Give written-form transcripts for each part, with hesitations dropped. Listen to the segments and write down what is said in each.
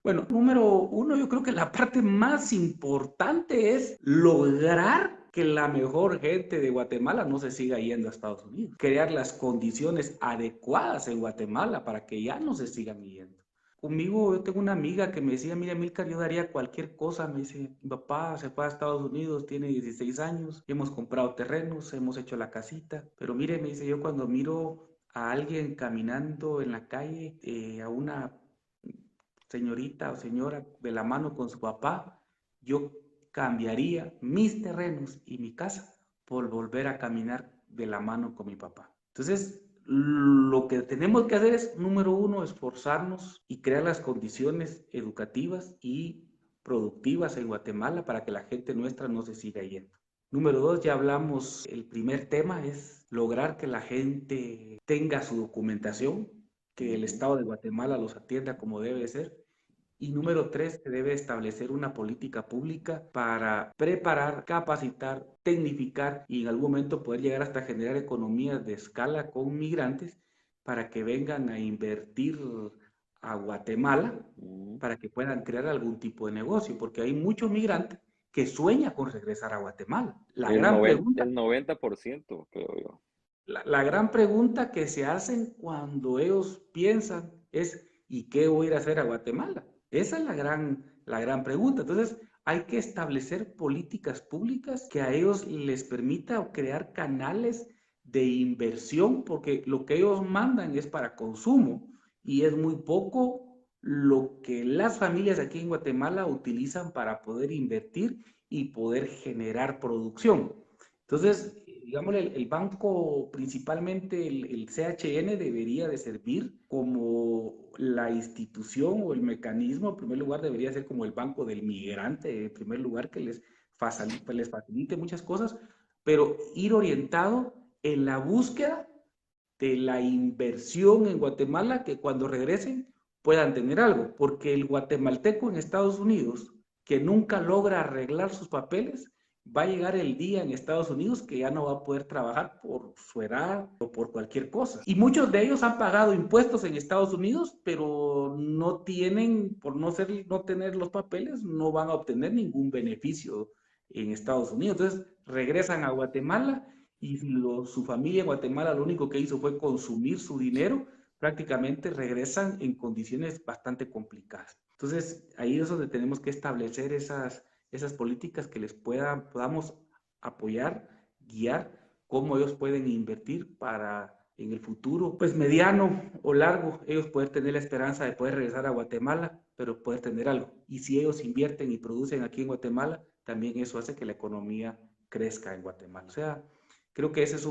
Bueno, número uno, yo creo que la parte más importante es lograr que la mejor gente de Guatemala no se siga yendo a Estados Unidos. Crear las condiciones adecuadas en Guatemala para que ya no se sigan yendo. Conmigo, yo tengo una amiga que me decía, mira, Milcar, yo daría cualquier cosa. Me dice, mi papá se fue a Estados Unidos, tiene 16 años, hemos comprado terrenos, hemos hecho la casita. Pero mire, me dice, yo cuando miro a alguien caminando en la calle, a una señorita o señora de la mano con su papá, yo cambiaría mis terrenos y mi casa por volver a caminar de la mano con mi papá. Entonces, lo que tenemos que hacer es, número uno, esforzarnos y crear las condiciones educativas y productivas en Guatemala para que la gente nuestra no se siga yendo. Número dos, ya hablamos, el primer tema es lograr que la gente tenga su documentación, que el Ujú. Estado de Guatemala los atienda como debe ser. Y número tres, se debe establecer una política pública para preparar, capacitar, tecnificar y en algún momento poder llegar hasta generar economías de escala con migrantes para que vengan a invertir a Guatemala Ujú. para que puedan crear algún tipo de negocio, porque hay muchos migrantes que sueñan con regresar a Guatemala. El 90%, creo yo. La gran pregunta que se hacen cuando ellos piensan es, ¿y qué voy a ir a hacer a Guatemala? Esa es la gran pregunta. Entonces, hay que establecer políticas públicas que a ellos les permita crear canales de inversión, porque lo que ellos mandan es para consumo y es muy poco lo que las familias aquí en Guatemala utilizan para poder invertir y poder generar producción. Entonces, digamos, el banco, principalmente el CHN, debería de servir como la institución o el mecanismo. En primer lugar, debería ser como el banco del migrante, en primer lugar, que les facilite muchas cosas, pero ir orientado en la búsqueda de la inversión en Guatemala, que cuando regresen puedan tener algo, porque el guatemalteco en Estados Unidos, que nunca logra arreglar sus papeles, va a llegar el día en Estados Unidos que ya no va a poder trabajar por su edad o por cualquier cosa. Y muchos de ellos han pagado impuestos en Estados Unidos, pero no tienen, por no tener los papeles, no van a obtener ningún beneficio en Estados Unidos. Entonces regresan a Guatemala y su familia en Guatemala lo único que hizo fue consumir su dinero, prácticamente regresan en condiciones bastante complicadas. Entonces, ahí es donde tenemos que establecer esas políticas que podamos apoyar, guiar, cómo ellos pueden invertir para en el futuro, pues mediano o largo, ellos poder tener la esperanza de poder regresar a Guatemala, pero poder tener algo. Y si ellos invierten y producen aquí en Guatemala, también eso hace que la economía crezca en Guatemala. O sea, creo que ese es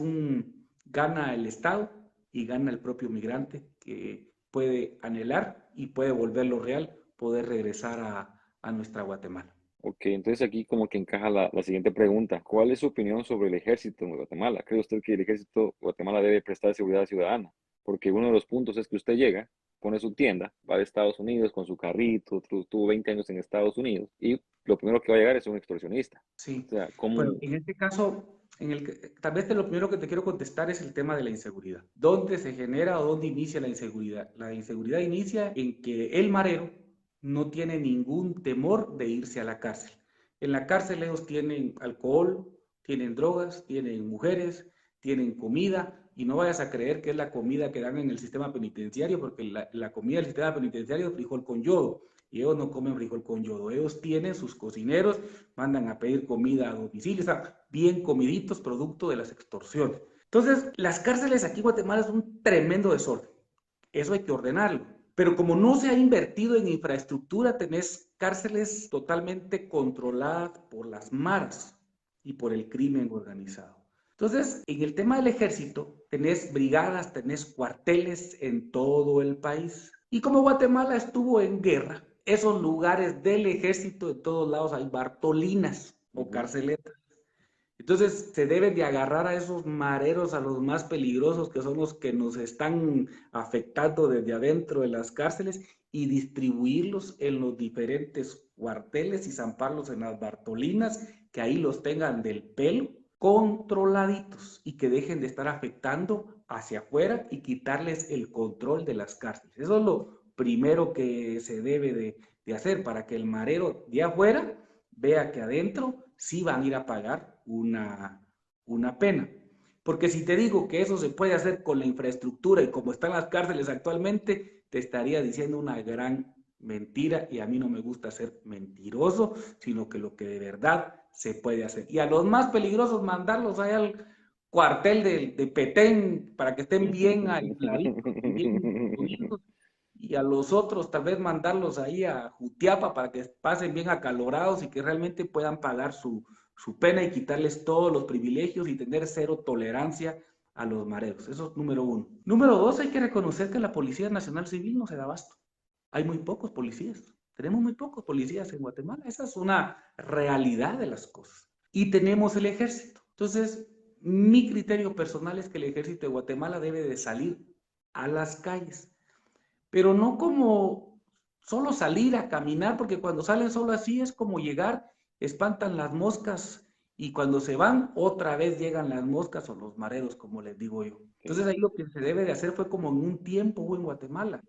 gana el Estado y gana el propio migrante que puede anhelar y puede volverlo real, poder regresar a nuestra Guatemala. Ok, entonces aquí como que encaja la siguiente pregunta. ¿Cuál es su opinión sobre el ejército en Guatemala? ¿Cree usted que el ejército de Guatemala debe prestar seguridad ciudadana? Porque uno de los puntos es que usted llega, pone su tienda, va a Estados Unidos con su carrito, tuvo 20 años en Estados Unidos y lo primero que va a llegar es un extorsionista. Sí, O sea, bueno, ¿cómo? en este caso, tal vez lo primero que te quiero contestar es el tema de la inseguridad. ¿Dónde se genera o dónde inicia la inseguridad? La inseguridad inicia en que el marero no tiene ningún temor de irse a la cárcel. En la cárcel ellos tienen alcohol, tienen drogas, tienen mujeres, tienen comida, y no vayas a creer que es la comida que dan en el sistema penitenciario, porque la comida del sistema penitenciario es frijol con yodo, y ellos no comen frijol con yodo. Ellos tienen sus cocineros, mandan a pedir comida a domicilio, o sea, bien comiditos, producto de las extorsiones. Entonces, las cárceles aquí en Guatemala es un tremendo desorden. Eso hay que ordenarlo. Pero como no se ha invertido en infraestructura, tenés cárceles totalmente controladas por las maras y por el crimen organizado. Entonces, en el tema del ejército, tenés brigadas, tenés cuarteles en todo el país. Y como Guatemala estuvo en guerra, esos lugares del ejército de todos lados hay bartolinas o Ujú. carceletas. Entonces se deben de agarrar a esos mareros, a los más peligrosos, que son los que nos están afectando desde adentro de las cárceles, y distribuirlos en los diferentes cuarteles y zamparlos en las bartolinas, que ahí los tengan del pelo, controladitos, y que dejen de estar afectando hacia afuera y quitarles el control de las cárceles. Eso es lo primero que se debe de hacer para que el marero de afuera vea que adentro sí van a ir a pagar una pena. Porque si te digo que eso se puede hacer con la infraestructura y como están las cárceles actualmente, te estaría diciendo una gran mentira y a mí no me gusta ser mentiroso, sino que lo que de verdad se puede hacer. Y a los más peligrosos mandarlos allá al cuartel de Petén para que estén bien aisladitos y bien unidos, y a los otros tal vez mandarlos ahí a Jutiapa para que pasen bien acalorados y que realmente puedan pagar su pena y quitarles todos los privilegios y tener cero tolerancia a los mareros. Eso es número uno. Número dos, hay que reconocer que la Policía Nacional Civil no se da abasto. Hay muy pocos policías. Tenemos muy pocos policías en Guatemala. Esa es una realidad de las cosas. Y tenemos el ejército. Entonces, mi criterio personal es que el ejército de Guatemala debe de salir a las calles, pero no como solo salir a caminar, porque cuando salen solo así es como llegar, espantan las moscas y cuando se van otra vez llegan las moscas o los mareros, como les digo yo. Entonces Sí. ahí lo que se debe de hacer fue como en un tiempo en Guatemala.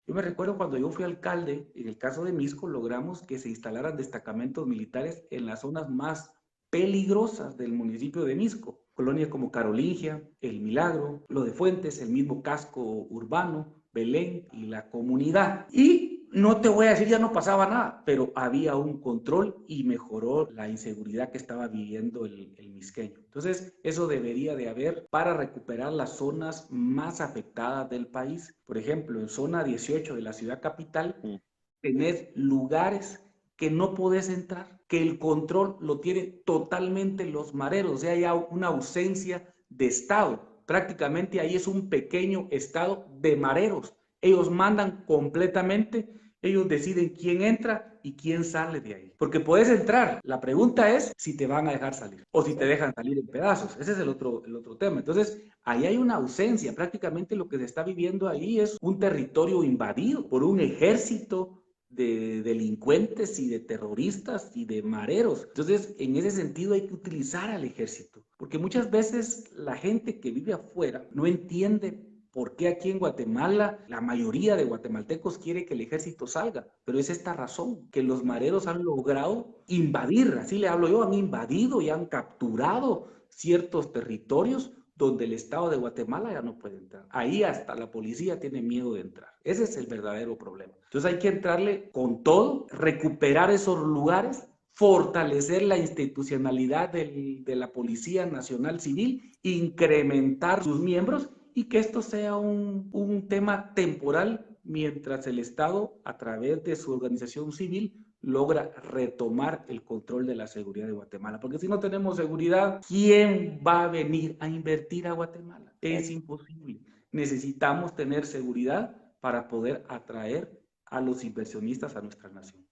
Yo me recuerdo cuando yo fui alcalde, en el caso de Misco, logramos que se instalaran destacamentos militares en las zonas más peligrosas del municipio de Misco. Colonias como Carolingia, El Milagro, Lo de Fuentes, el mismo casco urbano, Belén y la comunidad. Y no te voy a decir ya no pasaba nada, pero había un control y mejoró la inseguridad que estaba viviendo el misqueño. Entonces, eso debería de haber para recuperar las zonas más afectadas del país. Por ejemplo, en zona 18 de la ciudad capital, Mm. tenés lugares que no podés entrar, que el control lo tienen totalmente los mareros, o sea, hay una ausencia de Estado. Prácticamente ahí es un pequeño Estado de mareros. Ellos mandan completamente, ellos deciden quién entra y quién sale de ahí. Porque puedes entrar, la pregunta es si te van a dejar salir o si te Exacto. dejan salir en pedazos. Ese es el otro tema. Entonces, ahí hay una ausencia. Prácticamente lo que se está viviendo ahí es un territorio invadido por un ejército de delincuentes y de terroristas y de mareros. Entonces, en ese sentido hay que utilizar al ejército, porque muchas veces la gente que vive afuera no entiende por qué aquí en Guatemala la mayoría de guatemaltecos quiere que el ejército salga, pero es esta razón, que los mareros han logrado invadir, así le hablo yo, han invadido y han capturado ciertos territorios donde el Estado de Guatemala ya no puede entrar. Ahí hasta la policía tiene miedo de entrar. Ese es el verdadero problema. Entonces hay que entrarle con todo, recuperar esos lugares, fortalecer la institucionalidad de la Policía Nacional Civil, incrementar sus miembros y que esto sea un tema temporal mientras el Estado, a través de su organización civil, logra retomar el control de la seguridad de Guatemala. Porque si no tenemos seguridad, ¿quién va a venir a invertir a Guatemala? Es Exacto. imposible. Necesitamos tener seguridad para poder atraer a los inversionistas a nuestra nación.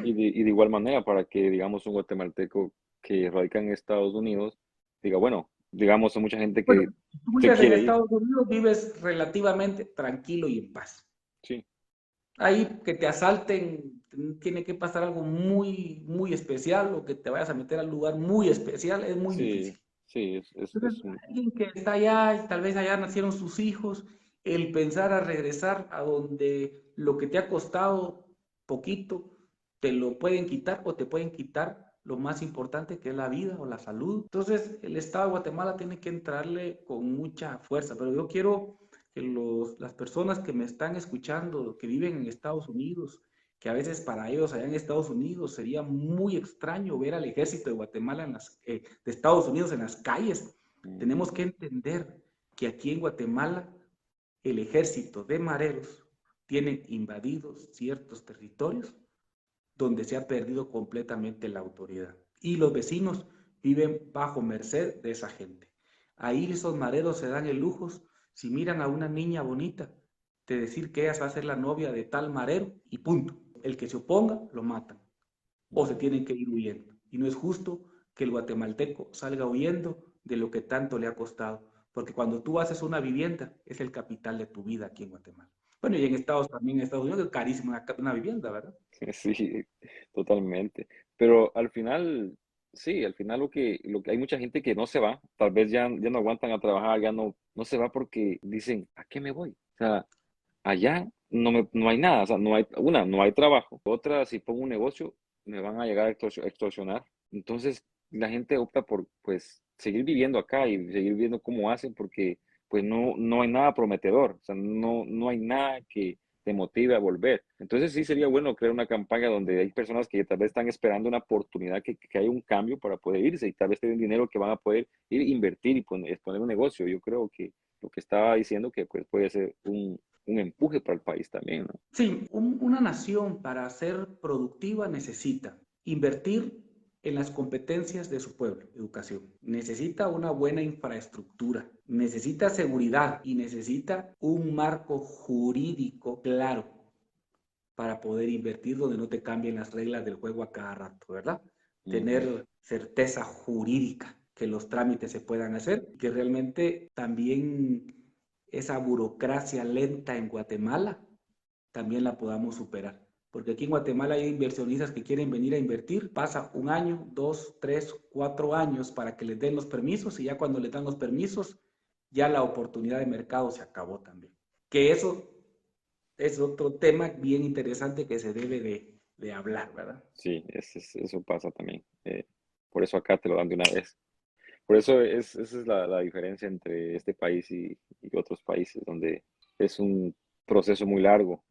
Y de igual manera, para que, digamos, un guatemalteco que radica en Estados Unidos diga, bueno, digamos, hay mucha gente Bueno, que si tú se vives en quiere ir. Estados Unidos, vives relativamente tranquilo y en paz. Sí, Ahí que te asalten, tiene que pasar algo muy, muy especial o que te vayas a meter al lugar muy especial, es muy sí, difícil. sí, Entonces, alguien que está allá y tal vez allá nacieron sus hijos, el pensar a regresar a donde lo que te ha costado poquito, te lo pueden quitar o te pueden quitar lo más importante que es la vida o la salud. Entonces, el Estado de Guatemala tiene que entrarle con mucha fuerza, pero yo quiero que las personas que me están escuchando, que viven en Estados Unidos, que a veces para ellos allá en Estados Unidos sería muy extraño ver al ejército de Guatemala de Estados Unidos en las calles. mm, Tenemos que entender que aquí en Guatemala el ejército de mareros tiene invadidos ciertos territorios donde se ha perdido completamente la autoridad. Y los vecinos viven bajo merced de esa gente. Ahí esos mareros se dan el lujo, si miran a una niña bonita, de decir que ella va a ser la novia de tal marero y punto. El que se oponga, lo matan o se mm, tienen que ir huyendo. Y no es justo que el guatemalteco salga huyendo de lo que tanto le ha costado, porque cuando tú haces una vivienda es el capital de tu vida aquí en Guatemala. Bueno, y en también en Estados Unidos es carísimo una vivienda, ¿verdad? sí, totalmente. Pero al final, sí, al final lo que hay mucha gente que no se va, tal vez ya no aguantan a trabajar, ya no se va porque dicen, ¿a qué me voy? O sea, allá. no hay nada, o sea, no hay trabajo. Otra, si pongo un negocio, me van a llegar a extorsionar. Entonces, la gente opta por, pues, seguir viviendo acá y seguir viendo cómo hacen porque, pues, no hay nada prometedor, o sea, no hay nada que te motive a volver. Entonces, sí sería bueno crear una campaña donde hay personas que tal vez están esperando una oportunidad, que haya un cambio para poder irse y tal vez tienen dinero que van a poder ir a invertir y poner un negocio. Yo creo que lo que estaba diciendo que, pues, puede ser un empuje para el país también, ¿no? Sí, una nación para ser productiva necesita invertir en las competencias de su pueblo, educación. Necesita una buena infraestructura, necesita seguridad y necesita un marco jurídico claro para poder invertir donde no te cambien las reglas del juego a cada rato, ¿verdad? Ujú. Tener certeza jurídica, que los trámites se puedan hacer, que realmente también esa burocracia lenta en Guatemala también la podamos superar. Porque aquí en Guatemala hay inversionistas que quieren venir a invertir, pasa un año, dos, tres, 4 años para que les den los permisos y ya cuando les dan los permisos, ya la oportunidad de mercado se acabó también. Que eso es otro tema bien interesante que se debe de hablar, ¿verdad? Sí, eso pasa también. Por eso acá te lo dan de una vez. Por eso esa es la diferencia entre este país y otros países, donde es un proceso muy largo